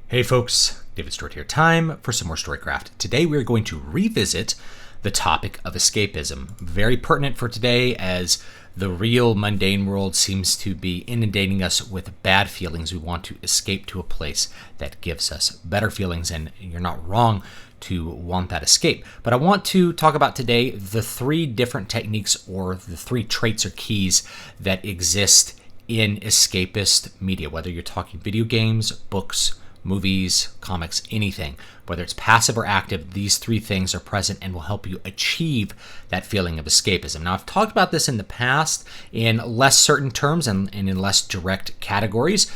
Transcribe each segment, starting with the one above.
Hey folks, David Stewart here. Time for some more Storycraft. Today we're going to revisit the topic of escapism. Very pertinent for today as the real mundane world seems to be inundating us with bad feelings. We want to escape to a place that gives us better feelings, and you're not wrong to want that escape. But I want to talk about today the three different techniques or the three traits or keys that exist in escapist media, whether you're talking video games, books, movies, comics, anything. Whether it's passive or active, these three things are present and will help you achieve that feeling of escapism. Now, I've talked about this in the past in less certain terms and in less direct categories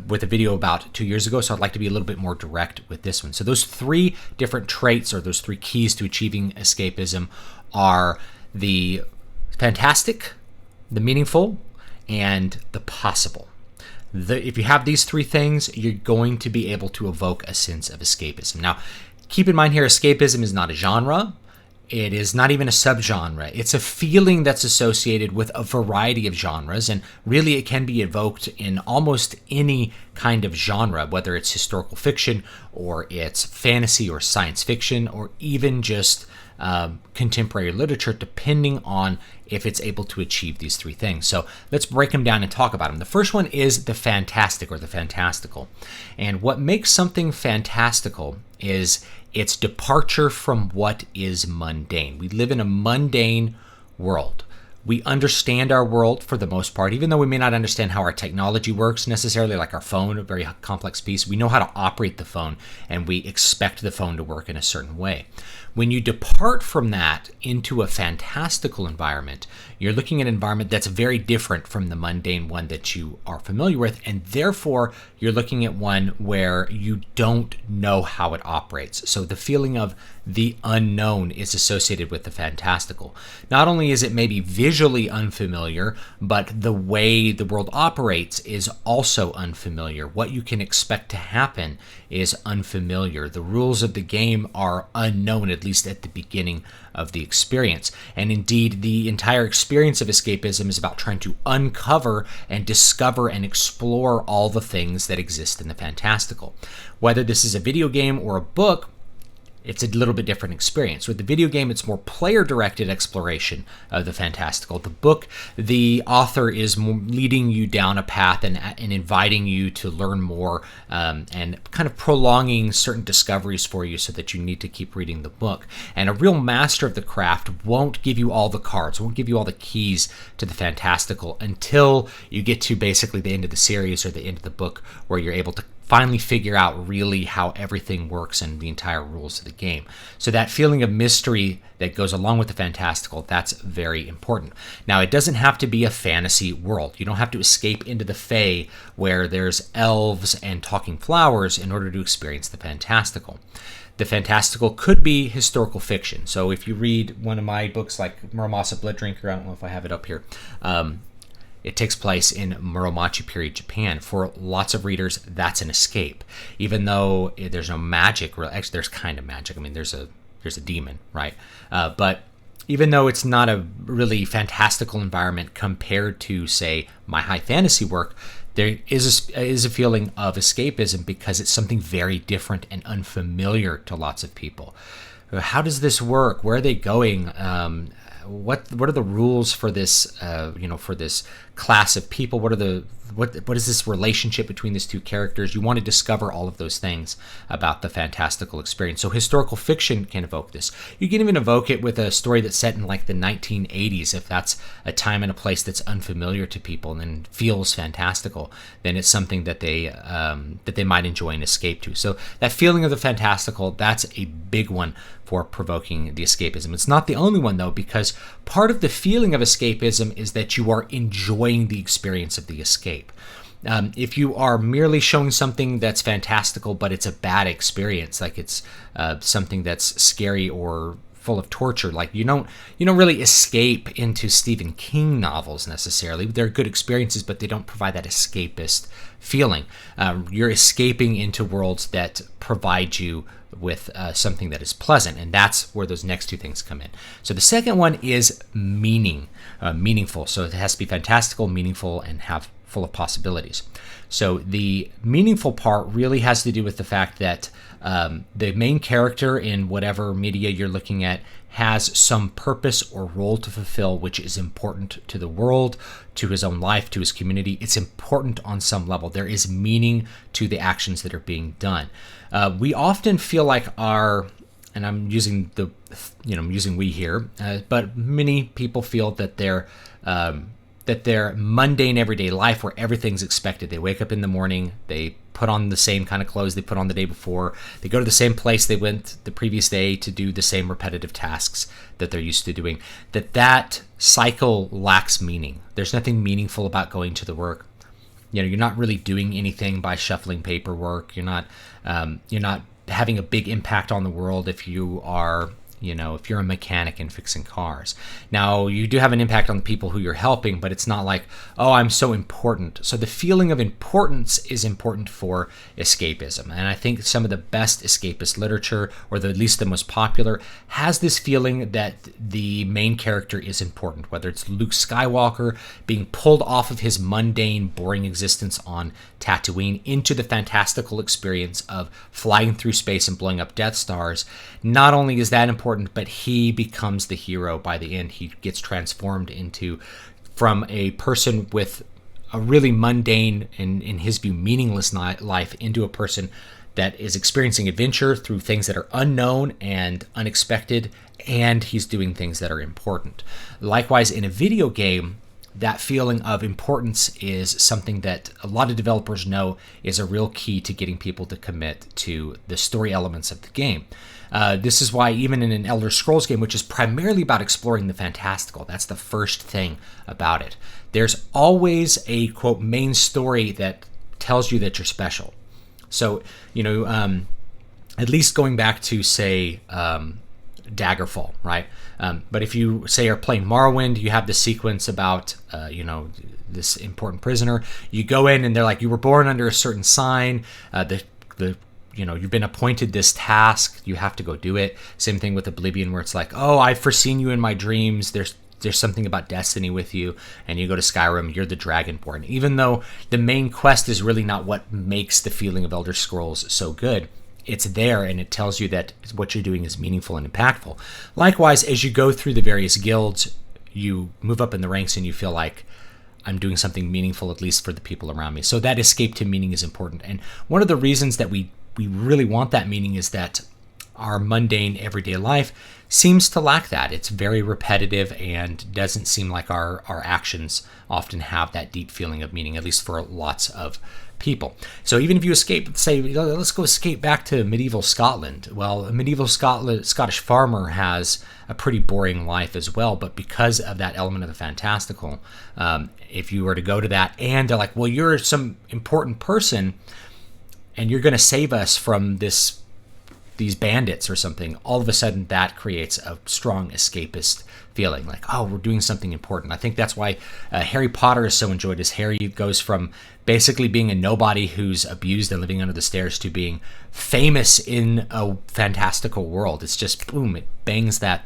with a video about 2 years ago, so I'd like to be a little bit more direct with this one. So those three different traits or those three keys to achieving escapism are the fantastic, the meaningful, and the possible. If you have these three things, you're going to be able to evoke a sense of escapism. Now, keep in mind here, escapism is not a genre. It is not even a subgenre. It's a feeling that's associated with a variety of genres, and really it can be evoked in almost any kind of genre, whether it's historical fiction or it's fantasy or science fiction or even just contemporary literature, depending on if it's able to achieve these three things. So let's break them down and talk about them. The first one is the fantastic or the fantastical. And what makes something fantastical is its departure from what is mundane. We live in a mundane world. We understand our world for the most part, even though we may not understand how our technology works necessarily, like our phone, a very complex piece. We know how to operate the phone, and we expect the phone to work in a certain way. When you depart from that into a fantastical environment, you're looking at an environment that's very different from the mundane one that you are familiar with, and therefore you're looking at one where you don't know how it operates. So the feeling of the unknown is associated with the fantastical. Not only is it maybe visually unfamiliar, but the way the world operates is also unfamiliar. What you can expect to happen is unfamiliar. The rules of the game are unknown, at least at the beginning of the experience. And indeed, the entire experience of escapism is about trying to uncover and discover and explore all the things that exist in the fantastical. Whether this is a video game or a book, it's a little bit different experience. With the video game, it's more player-directed exploration of the fantastical. The book, the author is leading you down a path and inviting you to learn more and kind of prolonging certain discoveries for you so that you need to keep reading the book. And a real master of the craft won't give you all the cards, won't give you all the keys to the fantastical until you get to basically the end of the series or the end of the book where you're able to finally figure out really how everything works and the entire rules of the game. So that feeling of mystery that goes along with the fantastical, that's very important. Now, it doesn't have to be a fantasy world. You don't have to escape into the Fae where there's elves and talking flowers in order to experience the fantastical. The fantastical could be historical fiction. So if you read one of my books like Muramasa Blood Drinker, I don't know if I have it up here, it takes place in Muromachi period Japan. For lots of readers, that's an escape. Even though there's no magic, actually there's kind of magic. I mean, there's a demon, right? But even though it's not a really fantastical environment compared to, say, my high fantasy work, there is a feeling of escapism because it's something very different and unfamiliar to lots of people. How does this work? Where are they going? What are the rules for this for this class of people? What is this relationship between these two characters? You want to discover all of those things about the fantastical experience. So historical fiction can evoke this. You can even evoke it with a story that's set in like the 1980s. If that's a time and a place that's unfamiliar to people and then feels fantastical, then it's something that they might enjoy and escape to. So that feeling of the fantastical, that's a big one for provoking the escapism. It's not the only one though, because part of the feeling of escapism is that you are enjoying the experience of the escape. If you are merely showing something that's fantastical, but it's a bad experience, like it's something that's scary or full of torture, like you don't really escape into Stephen King novels necessarily. They're good experiences, but they don't provide that escapist feeling. You're escaping into worlds that provide you with something that is pleasant, and that's where those next two things come in. So the second one is meaningful. So it has to be fantastical, meaningful, and have full of possibilities. So the meaningful part really has to do with the fact that the main character in whatever media you're looking at has some purpose or role to fulfill, which is important to the world, to his own life, to his community. It's important on some level. There is meaning to the actions that are being done. We often feel like and I'm using I'm using we here, but many people feel that their mundane everyday life, where everything's expected. They wake up in the morning, they put on the same kind of clothes they put on the day before, they go to the same place they went the previous day to do the same repetitive tasks that they're used to doing, that cycle lacks meaning. There's nothing meaningful about going to the work. You're not really doing anything by shuffling paperwork. You're not having a big impact on the world if you are if you're a mechanic and fixing cars. Now, you do have an impact on the people who you're helping, but it's not like, oh, I'm so important. So the feeling of importance is important for escapism. And I think some of the best escapist literature, or at least the most popular, has this feeling that the main character is important, whether it's Luke Skywalker being pulled off of his mundane, boring existence on Tatooine into the fantastical experience of flying through space and blowing up Death Stars. Not only is that important, but he becomes the hero by the end. He gets transformed from a person with a really mundane and, in his view, meaningless life into a person that is experiencing adventure through things that are unknown and unexpected, and he's doing things that are important. Likewise, in a video game, that feeling of importance is something that a lot of developers know is a real key to getting people to commit to the story elements of the game. This is why even in an Elder Scrolls game, which is primarily about exploring the fantastical, that's the first thing about it, there's always a, quote, main story that tells you that you're special. So, at least going back to, say, Daggerfall, right? But if you, say, are playing Morrowind, you have the sequence about, this important prisoner. You go in and they're like, you were born under a certain sign. You've been appointed this task. You have to go do it. Same thing with Oblivion, where it's like, oh, I've foreseen you in my dreams. There's something about destiny with you. And you go to Skyrim, you're the Dragonborn. Even though the main quest is really not what makes the feeling of Elder Scrolls so good, it's there, and it tells you that what you're doing is meaningful and impactful. Likewise, as you go through the various guilds, you move up in the ranks and you feel like, I'm doing something meaningful, at least for the people around me. So that escape to meaning is important. And one of the reasons that we really want that meaning is that our mundane everyday life seems to lack that. It's very repetitive and doesn't seem like our actions often have that deep feeling of meaning, at least for lots of people. So even if you escape, say, let's go escape back to medieval Scotland. Well, a medieval Scottish farmer has a pretty boring life as well, but because of that element of the fantastical, if you were to go to that and they're like, well, you're some important person and you're going to save us from these bandits or something, all of a sudden that creates a strong escapist feeling, like, oh, we're doing something important. I think that's why Harry Potter is so enjoyed, as Harry goes from basically being a nobody who's abused and living under the stairs to being famous in a fantastical world. It's just, boom, it bangs on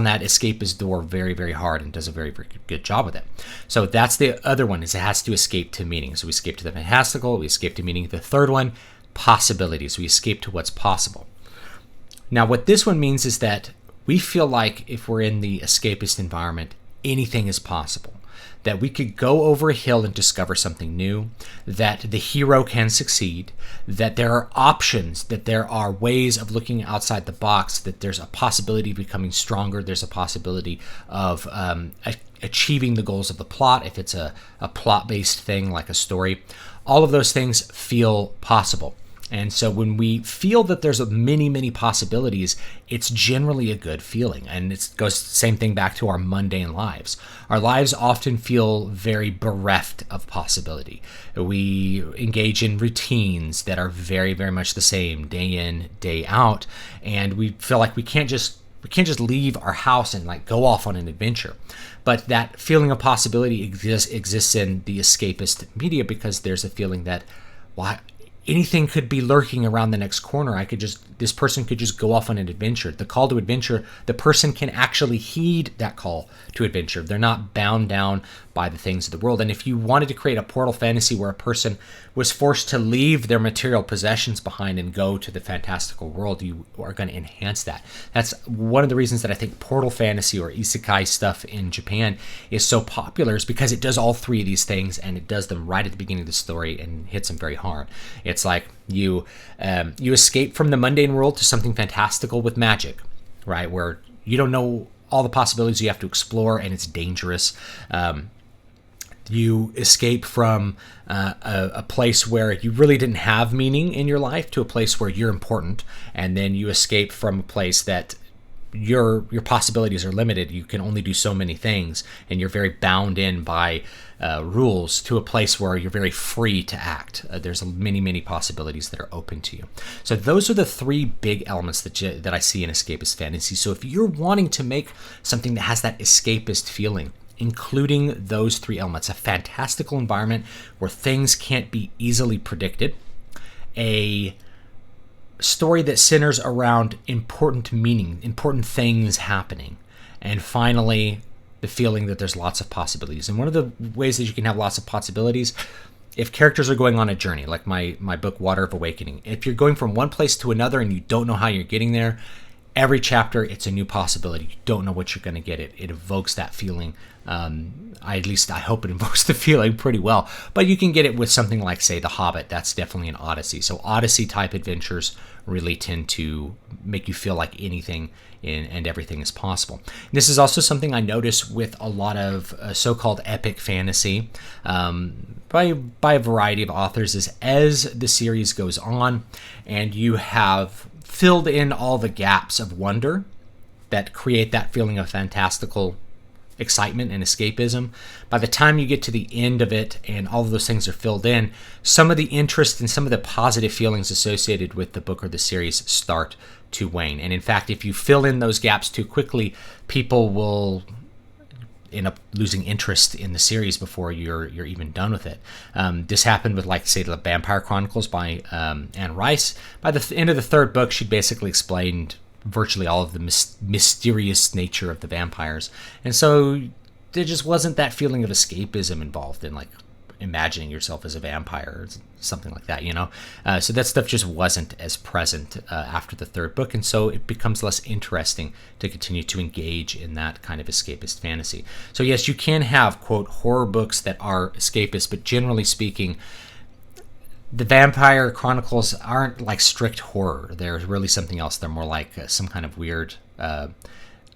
that escapist door very, very hard and does a very, very good job with it. So that's the other one, is it has to escape to meaning. So we escape to the fantastical, we escape to meaning. The third one, possibilities. We escape to what's possible. Now, what this one means is that we feel like if we're in the escapist environment, anything is possible. That we could go over a hill and discover something new, that the hero can succeed, that there are options, that there are ways of looking outside the box, that there's a possibility of becoming stronger, there's a possibility of achieving the goals of the plot, if it's a plot-based thing like a story. All of those things feel possible. And so when we feel that there's many, many possibilities, it's generally a good feeling. And it goes same thing back to our mundane lives. Our lives often feel very bereft of possibility. We engage in routines that are very, very much the same day in, day out. And we feel like we can't just leave our house and like go off on an adventure. But that feeling of possibility exists in the escapist media, because there's a feeling that, well, anything could be lurking around the next corner. This person could just go off on an adventure. The call to adventure, the person can actually heed that call to adventure. They're not bound down by the things of the world. And if you wanted to create a portal fantasy where a person was forced to leave their material possessions behind and go to the fantastical world, you are going to enhance that. That's one of the reasons that I think portal fantasy or isekai stuff in Japan is so popular, is because it does all three of these things, and it does them right at the beginning of the story and hits them very hard. It's like you escape from the mundane world to something fantastical with magic, right? Where you don't know all the possibilities, you have to explore, and it's dangerous. You escape from a place where you really didn't have meaning in your life to a place where you're important, and then you escape from a place that your possibilities are limited. You can only do so many things, and you're very bound in by rules, to a place where you're very free to act. There's many possibilities that are open to you. So those are the three big elements that I see in escapist fantasy. So if you're wanting to make something that has that escapist feeling, including those three elements: a fantastical environment where things can't be easily predicted, a story that centers around important meaning, important things happening, and finally, the feeling that there's lots of possibilities. And one of the ways that you can have lots of possibilities, if characters are going on a journey, like my book, Water of Awakening, if you're going from one place to another and you don't know how you're getting there, every chapter, it's a new possibility. You don't know what you're going to get. It evokes that feeling. At least I hope it invokes the feeling pretty well. But you can get it with something like, say, The Hobbit. That's definitely an Odyssey. So Odyssey-type adventures really tend to make you feel like anything and everything is possible. This is also something I notice with a lot of so-called epic fantasy by a variety of authors, is as the series goes on and you have filled in all the gaps of wonder that create that feeling of fantastical excitement and escapism, by the time you get to the end of it and all of those things are filled in, some of the interest and some of the positive feelings associated with the book or the series start to wane. And in fact, if you fill in those gaps too quickly, people will end up losing interest in the series before you're even done with it. This happened with, like, say, the Vampire Chronicles by Anne Rice. By the end of the third book, she basically explained virtually all of the mysterious nature of the vampires, and so there just wasn't that feeling of escapism involved in, like, imagining yourself as a vampire or something like that, so that stuff just wasn't as present after the third book, and so it becomes less interesting to continue to engage in that kind of escapist fantasy. So yes, you can have, quote, horror books that are escapist, but generally speaking, the Vampire Chronicles aren't like strict horror. They're really something else. They're more like some kind of weird,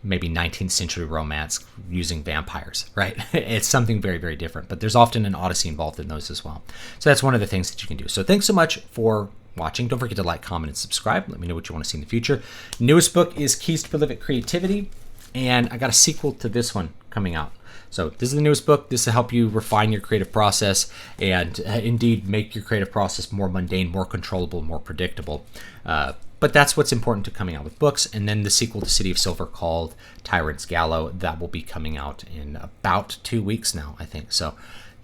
maybe 19th century romance using vampires, right? It's something very, very different. But there's often an Odyssey involved in those as well. So that's one of the things that you can do. So thanks so much for watching. Don't forget to like, comment, and subscribe. Let me know what you want to see in the future. Newest book is Keys to Prolific Creativity, and I got a sequel to this one coming out. So this is the newest book. This will help you refine your creative process and indeed make your creative process more mundane, more controllable, more predictable. But that's what's important to coming out with books. And then the sequel to City of Silver called Tyrant's Gallow, that will be coming out in about 2 weeks now, I think. So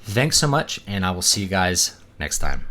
thanks so much, and I will see you guys next time.